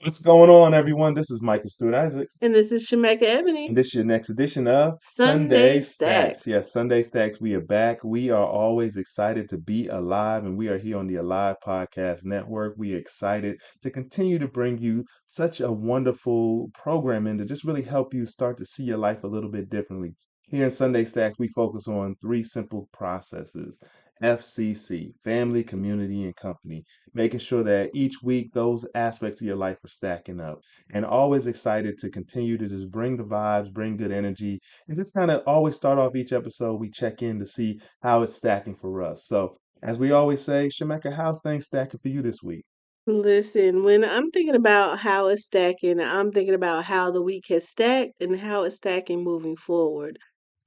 What's going on, everyone? This is Michael Stewart-Isaacs, And this is Shemekka Ebony. and this is your next edition of Sunday Sunday Stacks. Stacks. Yes, Sunday Stacks, we are back. We are always excited to be alive, and we are here on the Alive Podcast Network. We are excited to continue to bring you such a wonderful programming to just really help you start to see your life a little bit differently. Here in Sunday Stacks, we focus on three simple processes: FCC, family, community, and company, making sure that each week those aspects of your life are stacking up, and always excited to continue to just bring the vibes, bring good energy, and just kind of always start off each episode. We check in to see how it's stacking for us. So, as we always say, Shemekka, how's things stacking for you this week? Listen, when I'm thinking about how it's stacking, I'm thinking about how the week has stacked and how it's stacking moving forward.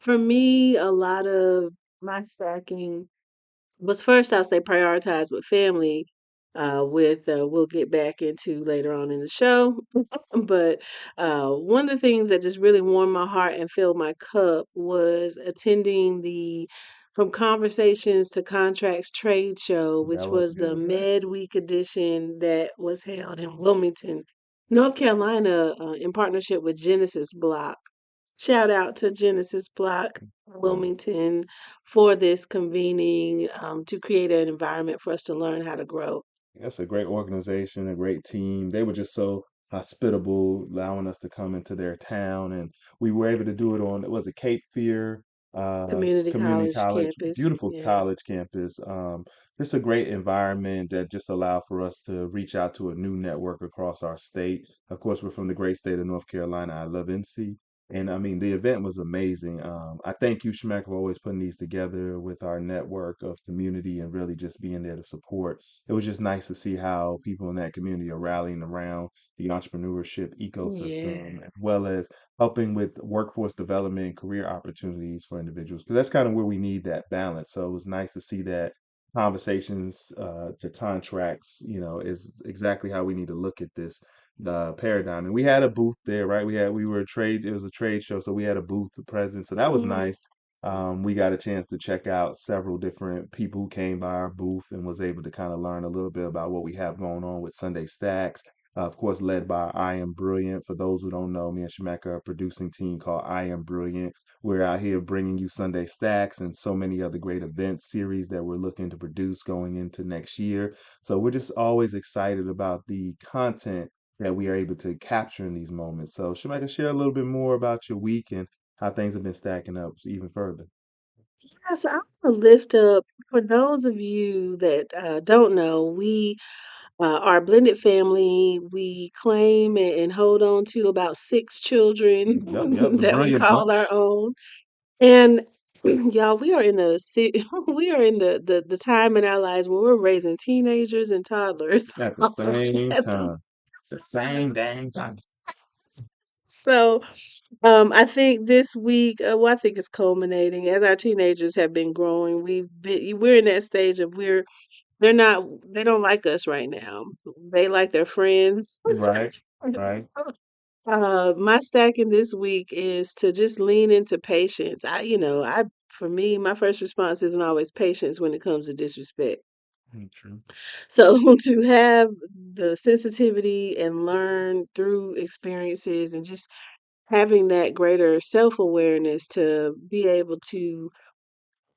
For me, a lot of my stacking was first, I'll say prioritize with family, with we'll get back into later on in the show. But one of the things that just really warmed my heart and filled my cup was attending the From Conversations to Contracts Trade Show, That which was was the good, right? Midweek edition that was held in Wilmington, North Carolina, in partnership with Genesis Block. Shout out to Genesis Block Yeah. Wilmington for this convening to create an environment for us to learn how to grow. That's a great organization, a great team. They were just so hospitable, allowing us to come into their town, and we were able to do it on, it was a Cape Fear Community Community college College, campus. beautiful Yeah. college campus. Just a great environment that just allowed for us to reach out to a new network across our state. Of course, we're from the great state of North Carolina. I love NC. And I mean, the event was amazing. I thank you, Shemek, for always putting these together with our network of community and really just being there to support. It was just nice to see how people in that community are rallying around the entrepreneurship ecosystem, Yeah. as well as helping with workforce development and career opportunities for individuals. Because that's kind of where we need that balance. So it was nice to see that conversations to contracts, is exactly how we need to look at this paradigm. And we had a booth there, right? We were a trade, it was a trade show, so we had a booth present. So that was Mhm. nice. We got a chance to check out several different people who came by our booth and was able to kind of learn a little bit about what we have going on with Sunday Stacks. Of course, led by I Am Brilliant. For those who don't know, me and Shemekka are a producing team called I Am Brilliant. We're out here bringing you Sunday Stacks and so many other great event series that we're looking to produce going into next year. So we're just always excited about the content that we are able to capture in these moments. So, Shemekka, share a little bit more about your week and how things have been stacking up even further. Yeah, so I want to lift up for those of you that don't know, we are a blended family. We claim and hold on to about six children Yep, the that we brilliant call our bunch own. And y'all, we are in we are in the time in our lives where we're raising teenagers and toddlers. at the all same at the- time. The same dang time. So, I think this week, well, I think it's culminating as our teenagers have been growing. We're in that stage of they're not they don't like us right now. They like their friends. Right, right. My stacking this week is to just lean into patience. For me, my first response isn't always patience when it comes to disrespect. True. So to have the sensitivity and learn through experiences and just having that greater self-awareness to be able to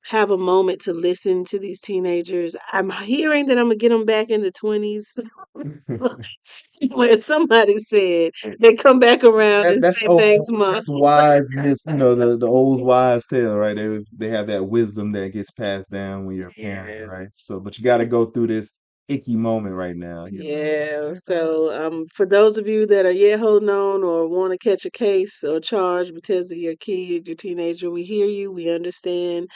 have a moment to listen to these teenagers. I'm hearing that I'm gonna get them back in the 20s, where somebody said they come back around That and that's say, oh "Thanks, mom." that's wise, the old wise tale, right? They have that wisdom that gets passed down when you're a parent, Yeah. right? So, but you got to go through this icky moment right now. Yeah. So, for those of you that are yet holding on or want to catch a case or charge because of your kid, your teenager, we hear you, we understand.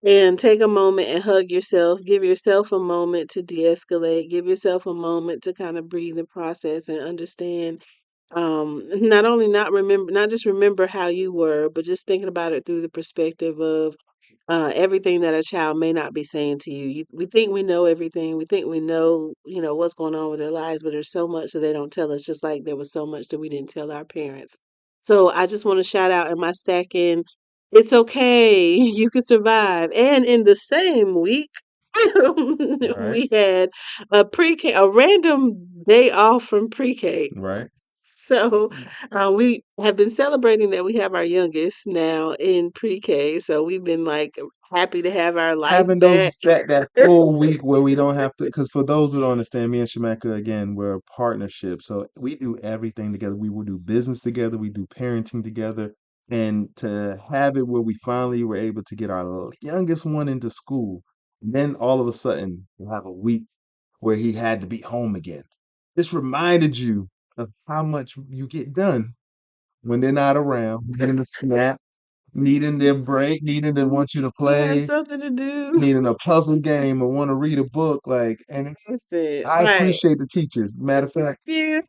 And take a moment and hug yourself. Give yourself a moment to de escalate. Give yourself a moment to kind of breathe and process and understand. Not only not just remember how you were, but just thinking about it through the perspective of everything that a child may not be saying to you. We think we know everything. We think we know, what's going on with their lives, but there's so much that they don't tell us, just like there was so much that we didn't tell our parents. So I just want to shout out in my stack in, it's okay. You can survive. And in the same week, Right. We had a pre-K, a random day off from pre-K. Right. So we have been celebrating that we have our youngest now in pre-K. So we've been like happy to have our life Having back. that full week where we don't have to, because for those who don't understand, me and Shemekka, again, we're a partnership, so we do everything together. We will do business together, we do parenting together, and to have it where we finally were able to get our youngest one into school, then all of a sudden we have a week where he had to be home again. This reminded you of how much you get done when they're not around, needing a snap, needing their break, needing to want you to You have play, something to do. needing a puzzle game or want to read a book. Like, and That's it. I Right. appreciate the teachers. Matter of fact, Yeah.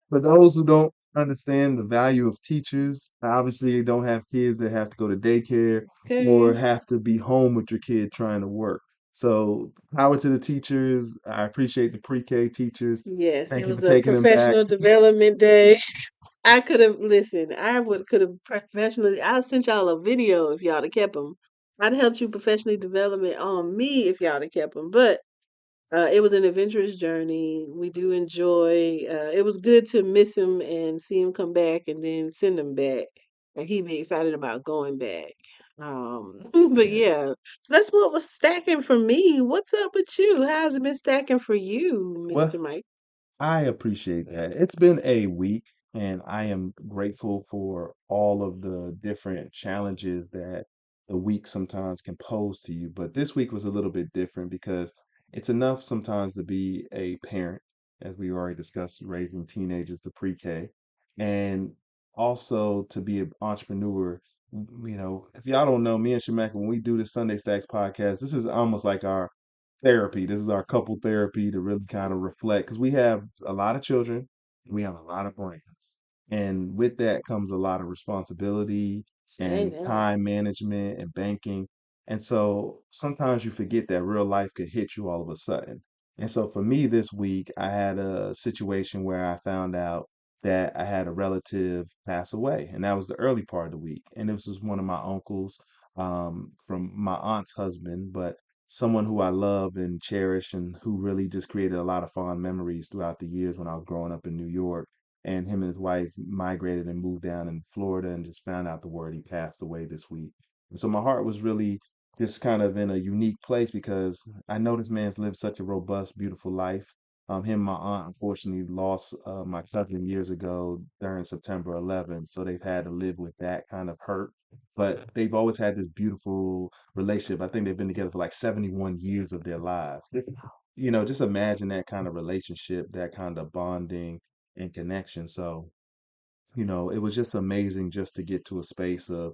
for those who don't understand the value of teachers, obviously you don't have kids that have to go to daycare or Okay. have to be home with your kid trying to work. So, power to the teachers. I appreciate the pre-K teachers. Yes, it Thank you for was a taking them back. professional development day. I could have listened. I would could have professionally. I sent y'all a video if y'all had kept them. I'd helped you professionally development on me if y'all had kept them. But it was an adventurous journey. We do enjoy. It was good to miss him and see him come back and then send him back, and he be excited about going back. But Yeah. yeah, so that's what was stacking for me. What's up with you? How's it been stacking for you, Well, Mr. Mike? I appreciate that. It's been a week, and I am grateful for all of the different challenges that the week sometimes can pose to you. But this week was a little bit different because it's enough sometimes to be a parent, as we already discussed, raising teenagers to pre-K, and also to be an entrepreneur. If y'all don't know, me and Shemekka, when we do the Sunday Stacks podcast, this is almost like our therapy. This is our couple therapy to really kind of reflect because we have a lot of children, we have a lot of brands, and with that comes a lot of responsibility Say and that. time management and banking. And so sometimes you forget that real life could hit you all of a sudden. And so for me this week, I had a situation where I found out that I had a relative pass away, and that was the early part of the week. And this was one of my uncles from my aunt's husband, but someone who I love and cherish and who really just created a lot of fond memories throughout the years when I was growing up in New York. And him and his wife migrated and moved down in Florida and just found out the word he passed away this week. And so my heart was really just kind of in a unique place because I know this man's lived such a robust, beautiful life. Him and my aunt unfortunately lost my cousin years ago during September 11th, so they've had to live with that kind of hurt. But they've always had this beautiful relationship. I think they've been together for like 71 years of their lives. Just imagine that kind of relationship, that kind of bonding and connection. So, it was just amazing just to get to a space of,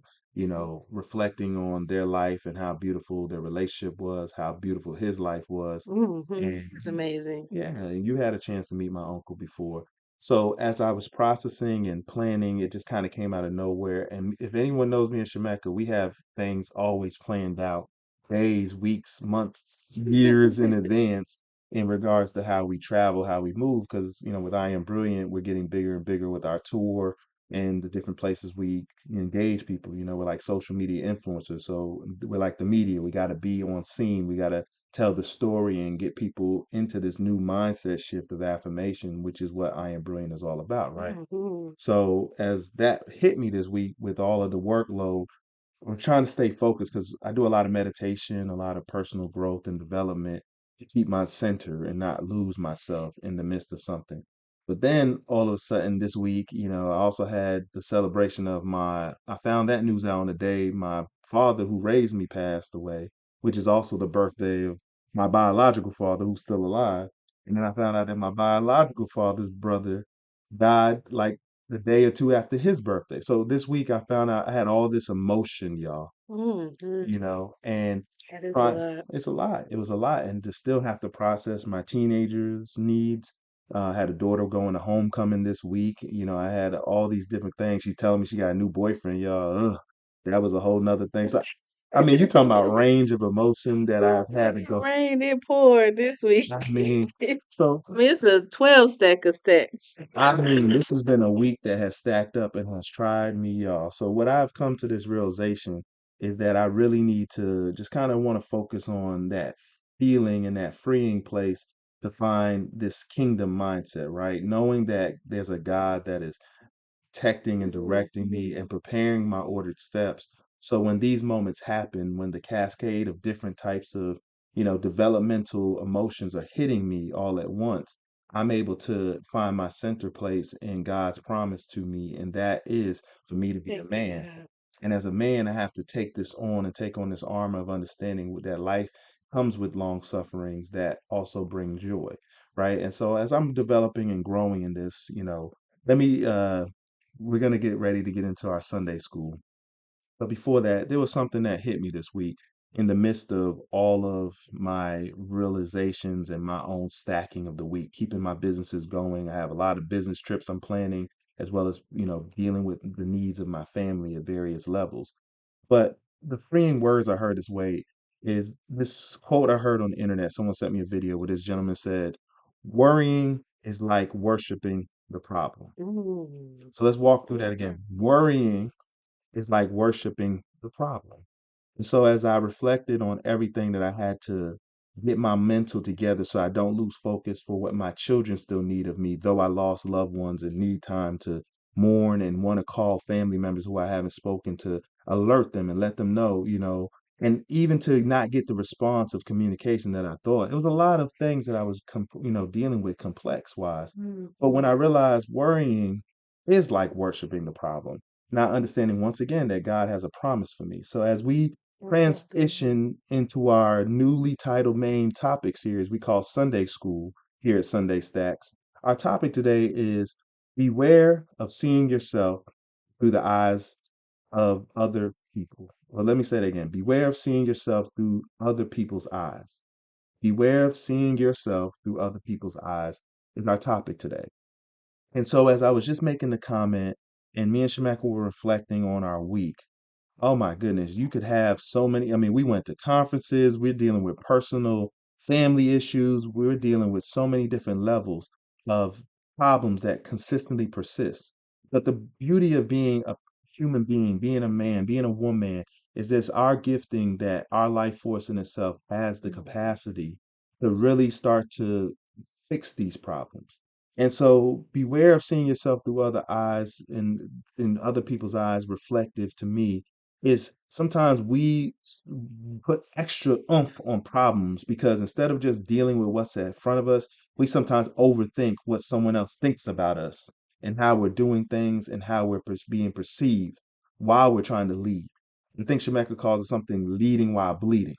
reflecting on their life and how beautiful their relationship was, how beautiful his life was. And It's amazing. yeah, and you had a chance to meet my uncle before. So as I was processing and planning, it just kind of came out of nowhere. And if anyone knows me in Shemekka, we have things always planned out days, weeks, months, years in advance in regards to how we travel, how we move. Because, with I Am Brilliant, we're getting bigger and bigger with our tour and the different places we engage people. We're like social media influencers. So we're like the media. We got to be on scene. We got to tell the story and get people into this new mindset shift of affirmation, which is what I Am Brilliant is all about, right? Mhm. So as that hit me this week with all of the workload, I'm trying to stay focused because I do a lot of meditation, a lot of personal growth and development to keep my center and not lose myself in the midst of something. But then all of a sudden this week, I also had the celebration of I found that news out on the day my father who raised me passed away, which is also the birthday of my biological father who's still alive. And then I found out that my biological father's brother died like the day or two after his birthday. So this week I found out I had all this emotion, y'all, Mhm. and That is a try lot. it's a lot. It was a lot. And to still have to process my teenagers' needs. I had a daughter going to homecoming this week. I had all these different things. She telling me she got a new boyfriend, y'all. Ugh, that was a whole nother thing. So I mean, you talking about range of emotion that I've had to It go. rained, it poured this week. I mean, so I mean, it's a 12 stack of stacks. I mean, this has been a week that has stacked up and has tried me, y'all. So what I've come to this realization is that I really need to just kind of want to focus on that. feeling and that freeing place to find this kingdom mindset, right? Knowing that there's a God that is protecting and directing me and preparing my ordered steps. So when these moments happen, when the cascade of different types of, developmental emotions are hitting me all at once, I'm able to find my center place in God's promise to me, and that is for me to be a Thank you, man. God. And as a man, I have to take this on and take on this armor of understanding that life comes with long sufferings that also bring joy, right? And so as I'm developing and growing in this, let me we're going to get ready to get into our Sunday school. But before that, there was something that hit me this week in the midst of all of my realizations and my own stacking of the week, keeping my businesses going. I have a lot of business trips I'm planning, as well as, dealing with the needs of my family at various levels. But the freeing words I heard this way is this quote I heard on the internet. Someone sent me a video where this gentleman said, worrying is like worshiping the problem. Mm. So let's walk through that again. Worrying is like worshiping the problem. And so as I reflected on everything that I had to get my mental together so I don't lose focus for what my children still need of me, though I lost loved ones and need time to mourn and want to call family members who I haven't spoken to, alert them and let them know, and even to not get the response of communication that I thought. It was a lot of things that I was, dealing with complex wise. But when I Mhm. realized worrying is like worshiping the problem, not understanding once again that God has a promise for me. So as we Exactly. transition into our newly titled main topic series we call Sunday School here at Sunday Stacks, our topic today is beware of seeing yourself through the eyes of other people. Well, let me say that again. Beware of seeing yourself through other people's eyes. Beware of seeing yourself through other people's eyes is our topic today. And so as I was just making the comment and me and Shemekka were reflecting on our week, oh my goodness, you could have so many. I mean, we went to conferences, we're dealing with personal family issues, we're dealing with so many different levels of problems that consistently persist. But the beauty of being a human being, being a man, being a woman, is this our gifting that our life force in itself has the capacity to really start to fix these problems. And so beware of seeing yourself through other eyes and in other people's eyes reflective to me is sometimes put extra oomph on problems because instead of just dealing with what's in front of us, we sometimes overthink what someone else thinks about us and how we're doing things and how we're being perceived while we're trying to lead. I think Shemekka calls it something leading while bleeding,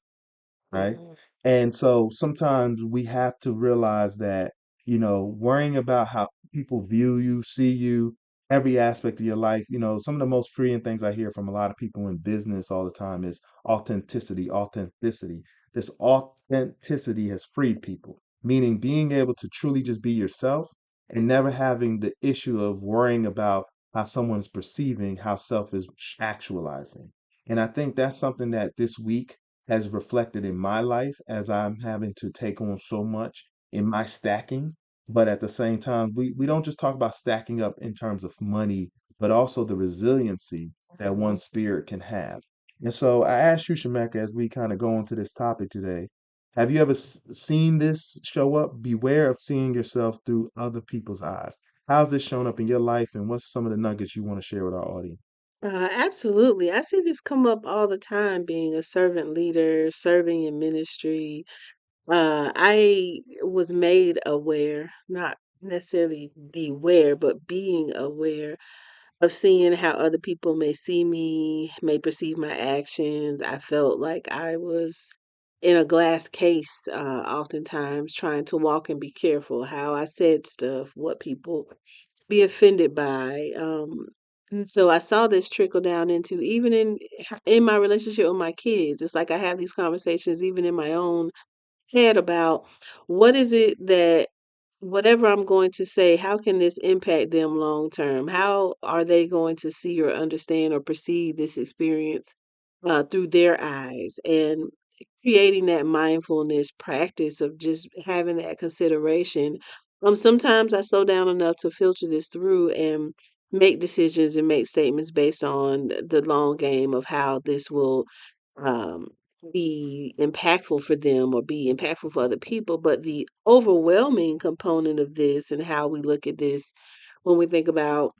right? Mhm. And so sometimes we have to realize that, worrying about how people view you, see you, every aspect of your life, some of the most freeing things I hear from a lot of people in business all the time is authenticity, authenticity. This authenticity has freed people, meaning being able to truly just be yourself and never having the issue of worrying about how someone's perceiving how self is actualizing. And I think that's something that this week has reflected in my life as I'm having to take on so much in my stacking. But at the same time, we don't just talk about stacking up in terms of money, but also the resiliency that one Mhm. spirit can have. And so I asked you, Shemekka, as we kind of go into this topic today, have you ever seen this show up? Beware of seeing yourself through other people's eyes. How's this shown up in your life, and what's some of the nuggets you want to share with our audience? Absolutely. I see this come up all the time, being a servant leader, serving in ministry. I was made aware, not necessarily beware, but being aware of seeing how other people may see me, may perceive my actions. I felt like I was in a glass case, oftentimes trying to walk and be careful how I said stuff, what people be offended by. And so I saw this trickle down into even in my relationship with my kids. It's like I have these conversations even in my own head about what is it that whatever I'm going to say, how can this impact them long term? How are they going to see or understand or perceive this experience through their eyes? And creating that mindfulness practice of just having that consideration. Sometimes I slow down enough to filter this through and make decisions and make statements based on the long game of how this will um, be impactful for them or be impactful for other people. But the overwhelming component of this and how we look at this when we think about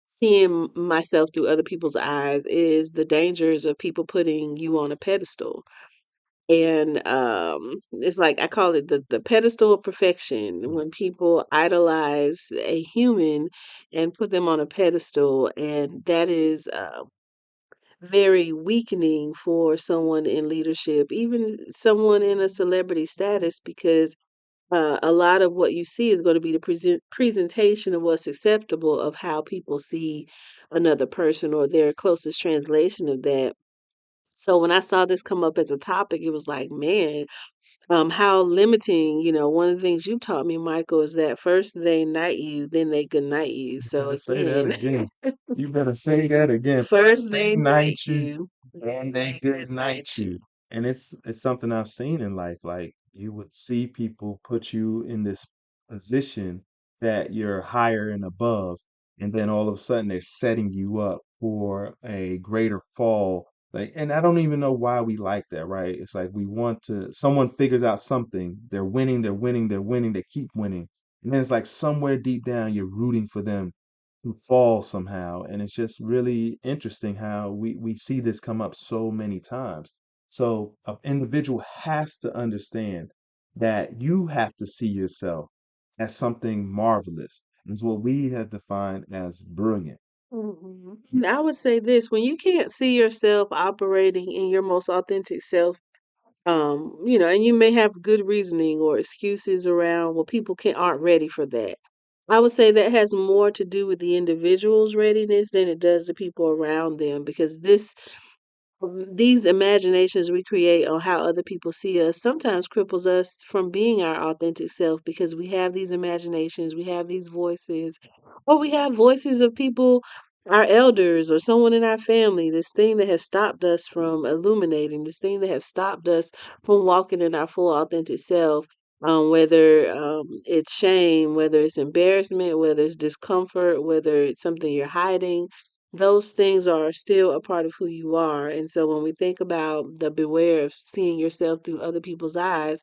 seeing myself through other people's eyes is the dangers of people putting you on a pedestal. And it's like I call it the pedestal of perfection when people idolize a human and put them on a pedestal, and that is very weakening for someone in leadership, even someone in a celebrity status, because a lot of what you see is going to be the presentation of what's acceptable of how people see another person or their closest translation of that. So when I saw this come up as a topic, it was like, man, how limiting, one of the things you taught me, Michael, is that first they knight you, then they good night you. You So better say that again, again. You better say that again. First first they they knight knight you, you, and then they they good good night night you. you. And it's something I've seen in life. Like you would see people put you in this position that you're higher and above, and then all of a sudden they're setting you up for a greater fall. Like, and I don't even know why we like that, right? It's like we want to, someone figures out something, they're winning, they're winning, they're winning, they keep winning. And then it's like somewhere deep down you're rooting for them to fall somehow. And it's just really interesting how we see this come up so many times. So an individual has to understand that you have to see yourself as something marvelous. It's what we have defined as brilliant. I would say this: when you can't see yourself operating in your most authentic self, and you may have good reasoning or excuses around, well, people can aren't ready for that. I would say that has more to do with the individual's readiness than it does the people around them, because these imaginations we create on how other people see us sometimes cripples us from being our authentic self, because we have these imaginations, we have these voices, or we have voices of people, our elders or someone in our family, this thing that has stopped us from illuminating, this thing that has stopped us from walking in our full authentic self. Whether it's shame, whether it's embarrassment, whether it's discomfort, whether it's something you're hiding, those things are still a part of who you are. And so when we think about the beware of seeing yourself through other people's eyes,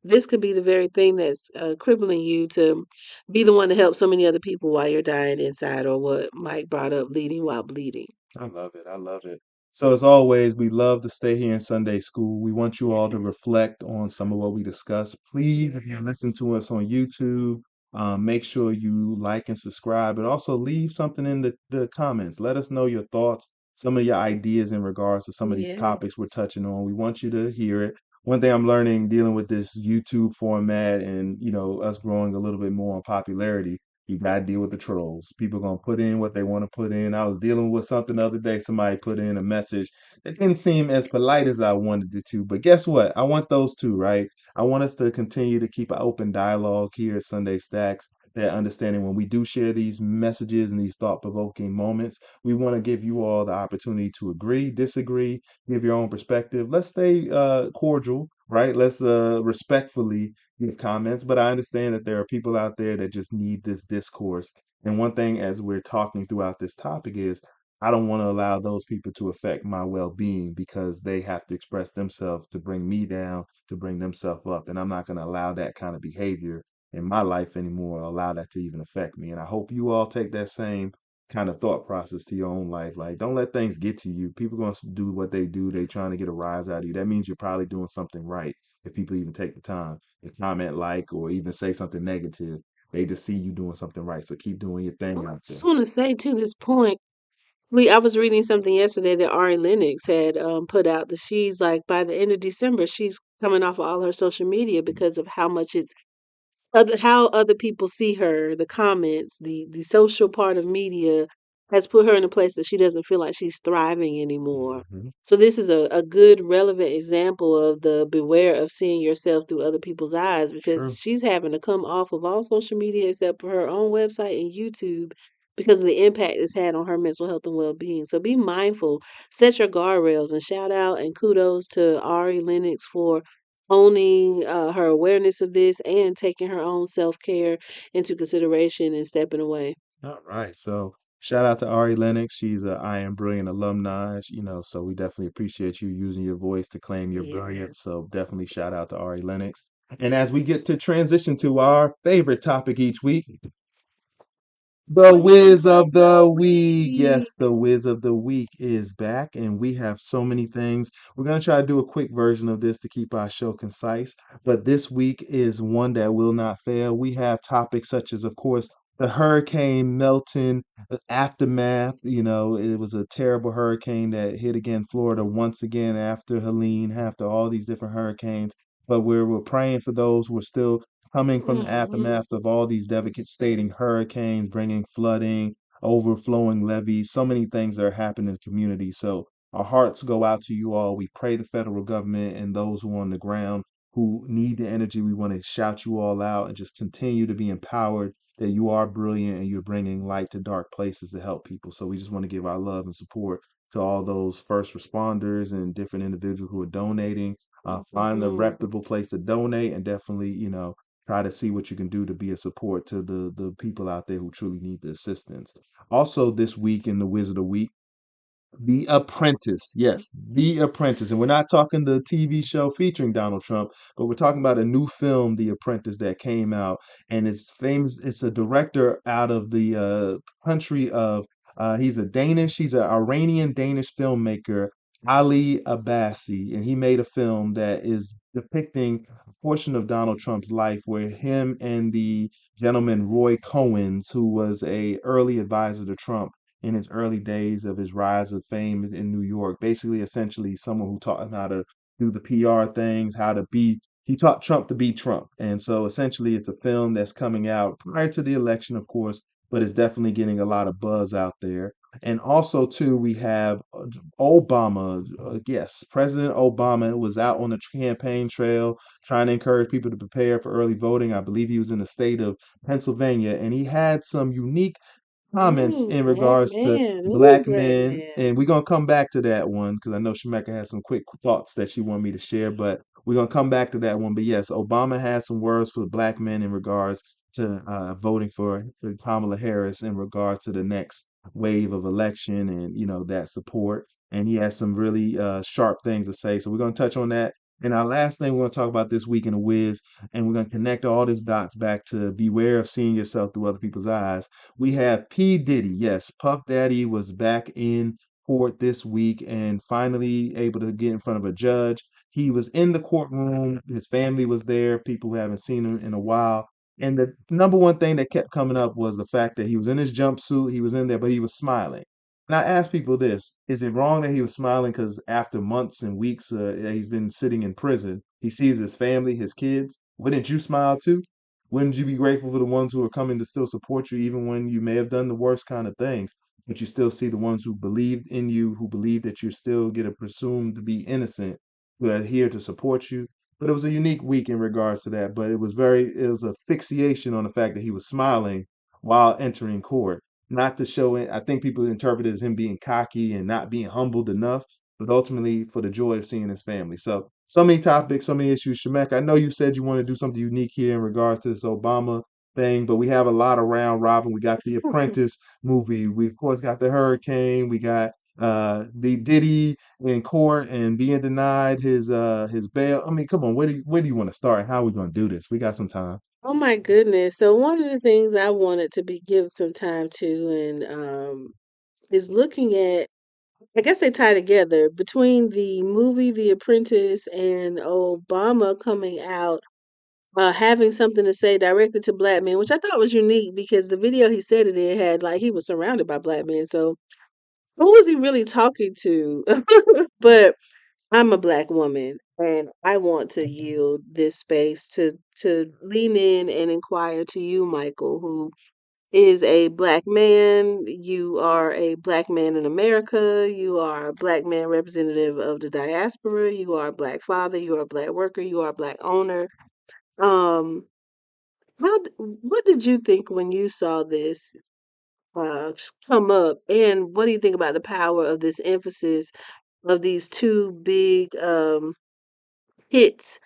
this could be the very thing that's crippling you to be the one to help so many other people while you're dying inside, or what Mike brought up, leading while bleeding. I love it. I love it. So, as always, we love to stay here in Sunday school. We want you all to reflect on some of what we discussed. Please, if you listen to us on YouTube, make sure you like and subscribe, and also leave something in the comments. Let us know your thoughts, some of your ideas in regards to some of these Yeah. topics we're touching on. We want you to hear it. One thing I'm learning dealing with this YouTube format and, us growing a little bit more in popularity, you gotta deal with the trolls. People gonna put in what they want to put in. I was dealing with something the other day. Somebody put in a message that didn't seem as polite as I wanted it to. But guess what? I want those too, right? I want us to continue to keep an open dialogue here at Sunday Stacks. That understanding when we do share these messages and these thought-provoking moments, we want to give you all the opportunity to agree, disagree, give your own perspective. Let's stay cordial, right? Let's respectfully give comments, but I understand that there are people out there that just need this discourse. And one thing, as we're talking throughout this topic, is I don't want to allow those people to affect my well being because they have to express themselves to bring me down, to bring themselves up. And I'm not going to allow that kind of behavior in my life anymore, allow that to even affect me. And I hope you all take that same kind of thought process to your own life. Like, don't let things get to you. People going to do what they do. They trying to get a rise out of you. That means you're probably doing something right if people even take the time to comment, like, or even say something negative. They just see you doing something right. So keep doing your thing out Just there. want to say to this point, I was reading something yesterday that Ari Lennox had put out that she's like, by the end of December, she's coming off of all her social media because of how much it's how other people see her, the comments, the social part of media has put her in a place that she doesn't feel like she's thriving anymore. Hmm. So this is a good relevant example of the beware of seeing yourself through other people's eyes, because True. she's having to come off of all social media except for her own website and YouTube because of the impact it's had on her mental health and well-being. So be mindful, set your guardrails, and shout out and kudos to Ari Lennox for owning her awareness of this and taking her own self care into consideration and stepping away. All right. So Shout out to Ari Lennox. She's a I Am Brilliant alumni, so we definitely appreciate you using your voice to claim your brilliance. Yes. So definitely shout out to Ari Lennox. And as we get to transition to our favorite topic each week, the Whiz whiz of of the the week. week. Yes, the whiz of the week is back, and we have so many things. We're going to try to do a quick version of this to keep our show concise, but this week is one that will not fail. We have topics such as, of course, the Hurricane Milton aftermath. It was a terrible hurricane that hit again Florida once again after Helene, after all these different hurricanes. But we're praying for those who are still coming from the Hmm. aftermath of all these devastating hurricanes, bringing flooding, overflowing levees, so many things that are happening in the community. So our hearts go out to you all. We pray the federal government and those who are on the ground who need the energy. We want to shout you all out and just continue to be empowered that you are brilliant and you're bringing light to dark places to help people. So we just want to give our love and support to all those first responders and different individuals who are donating. Find a Hmm. reputable place to donate and definitely, try to see what you can do to be a support to the people out there who truly need the assistance. Also, this week in the Wizard of Week, the Apprentice. Yes, The Apprentice. And we're not talking the TV show featuring Donald Trump, but we're talking about a new film, The Apprentice, that came out. And it's famous. It's a director out of the country of, he's an Iranian Danish filmmaker, Ali Abbasi. And he made a film that is depicting a portion of Donald Trump's life where him and the gentleman Roy Cohens, who was a early advisor to Trump, in his early days of his rise of fame in New York. Basically, essentially, someone who taught him how to do the PR things, how to be. He taught Trump to be Trump. And so essentially, it's a film that's coming out prior to the election, of course, but it's definitely getting a lot of buzz out there. And also, too, we have Obama. Yes, President Obama was out on the campaign trail trying to encourage people to prepare for early voting. I believe he was in the state of Pennsylvania, and he had some unique comments Ooh, in black regards to man. Ooh, black black men, man. and we're gonna come back to that one because I know Shemekka has some quick thoughts that she wanted me to share, but we're gonna come back to that one. But yes, Obama had some words for the black men in regards to voting for Kamala Harris in regards to the next wave of election and that support. And he has some really sharp things to say. So we're gonna touch on that. And our last thing we're gonna talk about this week in the Wiz, and we're gonna connect all these dots back to beware of seeing yourself through other people's eyes. We have P. Diddy. Yes, Puff Daddy was back in court this week and finally able to get in front of a judge. He was in the courtroom. His family was there, people who haven't seen him in a while. And the number one thing that kept coming up was the fact that he was in his jumpsuit, he was in there, but he was smiling. And I asked people this: is it wrong that he was smiling because after months and weeks that he's been sitting in prison, he sees his family, his kids? Wouldn't you smile too? Wouldn't you be grateful for the ones who are coming to still support you, even when you may have done the worst kind of things? But you still see the ones who believed in you, who believe that you still get a presumed to be innocent, who are here to support you. But it was a unique week in regards to that. But it was a fixation on the fact that he was smiling while entering court. Not to show it, I think people interpret it as him being cocky and not being humbled enough, but ultimately for the joy of seeing his family. So many topics, so many issues. Shemek, I know you said you want to do something unique here in regards to this Obama thing, but we have a lot of round robin. We got the Apprentice movie. We of course got the Hurricane. We got the Diddy in court and being denied his bail. I mean, come on, where do you want to start and how are we gonna do this? We got some time. Oh my goodness. So one of the things I wanted to be give some time to and is looking at, I guess they tie together between the movie The Apprentice and Obama coming out, having something to say directly to black men, which I thought was unique because the video he said it in had like he was surrounded by black men. So who was he really talking to? But I'm a black woman and I want to yield this space to lean in and inquire to you, Michael, who is a black man. You are a black man in America. You are a black man representative of the diaspora. You are a black father. You are a black worker. You are a black owner. Um, what did you think when you saw this come up? And what do you think about the power of this emphasis of these two big hits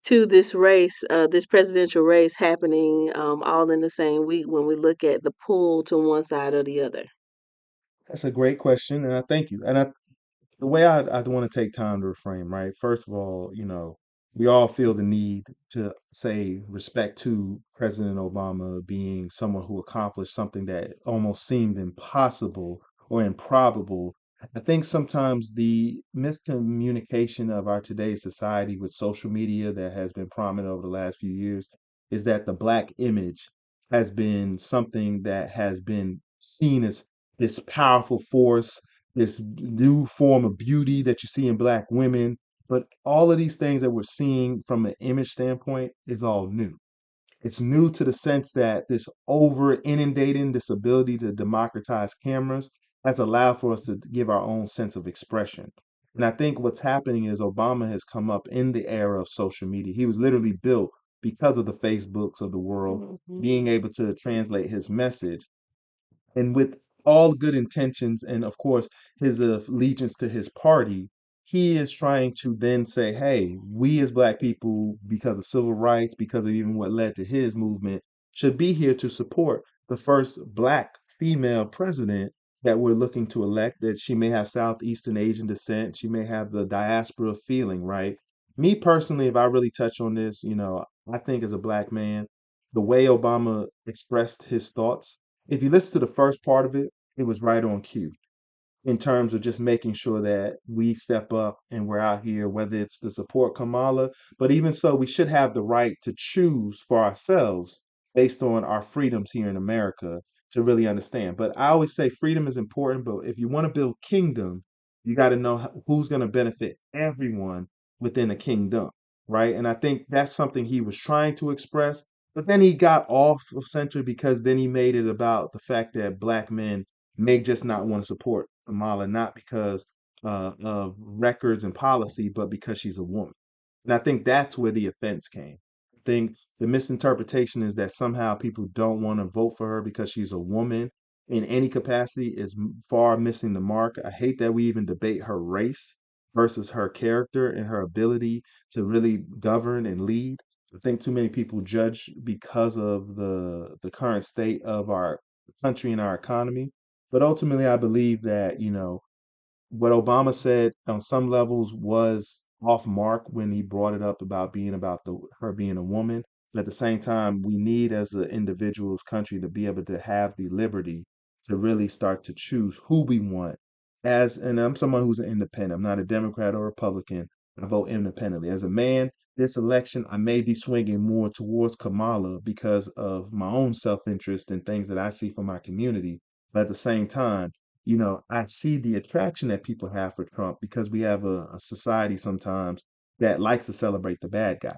to this race, this presidential race happening all in the same week when we look at the pull to one side or the other? That's a great question, and I thank you. And the way I'd want to take time to reframe, right? First of all, we all feel the need to say respect to President Obama being someone who accomplished something that almost seemed impossible or improbable. I think sometimes the miscommunication of our today's society with social media that has been prominent over the last few years is that the black image has been something that has been seen as this powerful force, this new form of beauty that you see in black women. But all of these things that we're seeing from an image standpoint is all new. It's new to the sense that this over inundating, this ability to democratize cameras has allowed for us to give our own sense of expression. And I think what's happening is Obama has come up in the era of social media. He was literally built because of the Facebooks of the world, Mhm. being able to translate his message and with all good intentions and of course his allegiance to his party, he is trying to then say, hey, we as black people, because of civil rights, because of even what led to his movement, should be here to support the first black female president that we're looking to elect, that she may have southeastern Asian descent, she may have the diaspora feeling, right? Me personally, if I really touch on this, I think as a black man, the way Obama expressed his thoughts, if you listen to the first part of it, it was right on cue in terms of just making sure that we step up and we're out here, whether it's to support Kamala, but even so, we should have the right to choose for ourselves based on our freedoms here in America to really understand. But I always say freedom is important, but if you want to build kingdom, you got to know who's going to benefit everyone within a kingdom, right? And I think that's something he was trying to express. But then he got off of center because then he made it about the fact that black men may just not want to support Kamala, not because of records and policy, but because she's a woman. And I think that's where the offense came. I think the misinterpretation is that somehow people don't want to vote for her because she's a woman in any capacity is far missing the mark. I hate that we even debate her race versus her character and her ability to really govern and lead. I think too many people judge because of the current state of our country and our economy. But ultimately, I believe that, what Obama said on some levels was off mark when he brought it up about being about her being a woman. But at the same time, we need as an individual's country to be able to have the liberty to really start to choose who we want. And I'm someone who's an independent. I'm not a Democrat or Republican. I vote independently. As a man, this election, I may be swinging more towards Kamala because of my own self-interest and things that I see for my community. But at the same time, I see the attraction that people have for Trump because we have a society sometimes that likes to celebrate the bad guy.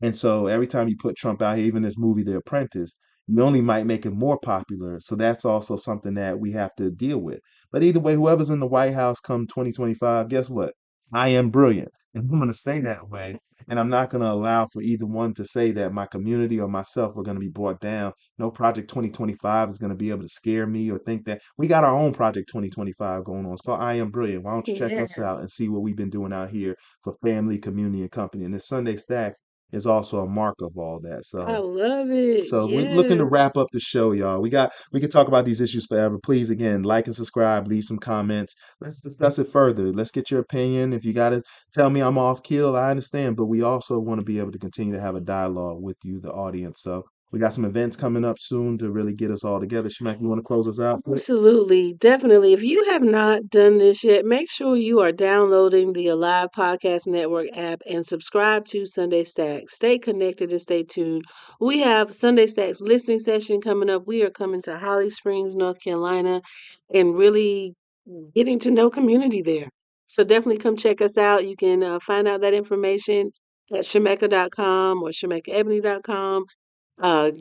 And so every time you put Trump out here, even this movie, The Apprentice, you only might make it more popular. So that's also something that we have to deal with. But either way, whoever's in the White House come 2025, guess what? I am brilliant. And I'm going to stay that way. And I'm not going to allow for either one to say that my community or myself are going to be brought down. No Project 2025 is going to be able to scare me or think that we got our own Project 2025 going on. It's called I Am Brilliant. Why don't you check Yeah, us out and see what we've been doing out here for family, community, and company? And this Sunday Stacks is also a mark of all that. I So love it. so we're looking to Yes. wrap up the show, y'all. We can talk about these issues forever. Please again, like and subscribe, leave some comments. Let's discuss it further. Let's get your opinion. If you gotta tell me I'm off kill, I understand, but we also want to be able to continue to have a dialogue with you, the audience. So we got some events coming up soon to really get us all together. Shemak, you want to close us out? Absolutely, definitely. If you have not done this yet, make sure you are downloading the Alive Podcast Network app and subscribe to Sunday Stacks. Stay connected and stay tuned. We have Sunday Stacks listening session coming up. We are coming to Holly Springs, North Carolina, and really getting to know community there. So definitely come check us out. You can find out that information at Shemekka.com or ShemekkaEbony.com.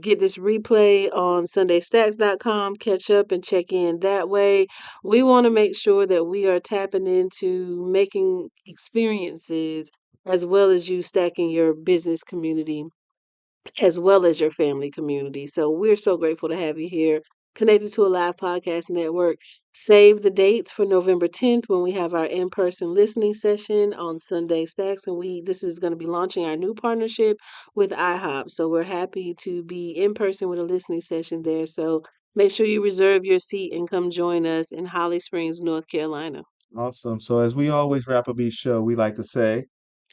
Get this replay on SundayStats.com. Catch up and check in that way. We want to make sure that we are tapping into making experiences as well as you stacking your business community as well as your family community. So we're so grateful to have you here, connected to a live podcast network. Save the dates for November 10th when we have our in-person listening session on Sunday Stacks, and we this is going to be launching our new partnership with IHOP. So we're happy to be in person with a listening session there. So Make sure you reserve your seat and come join us in Holly Springs, North Carolina. Awesome. So as we always wrap up each show, we like to say,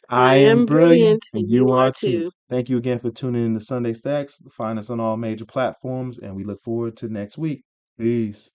I I am am brilliant brilliant, and and you you are are too. too. Thank you again for tuning in to Sunday Stacks. Find us on all major platforms and we look forward to next week. Peace.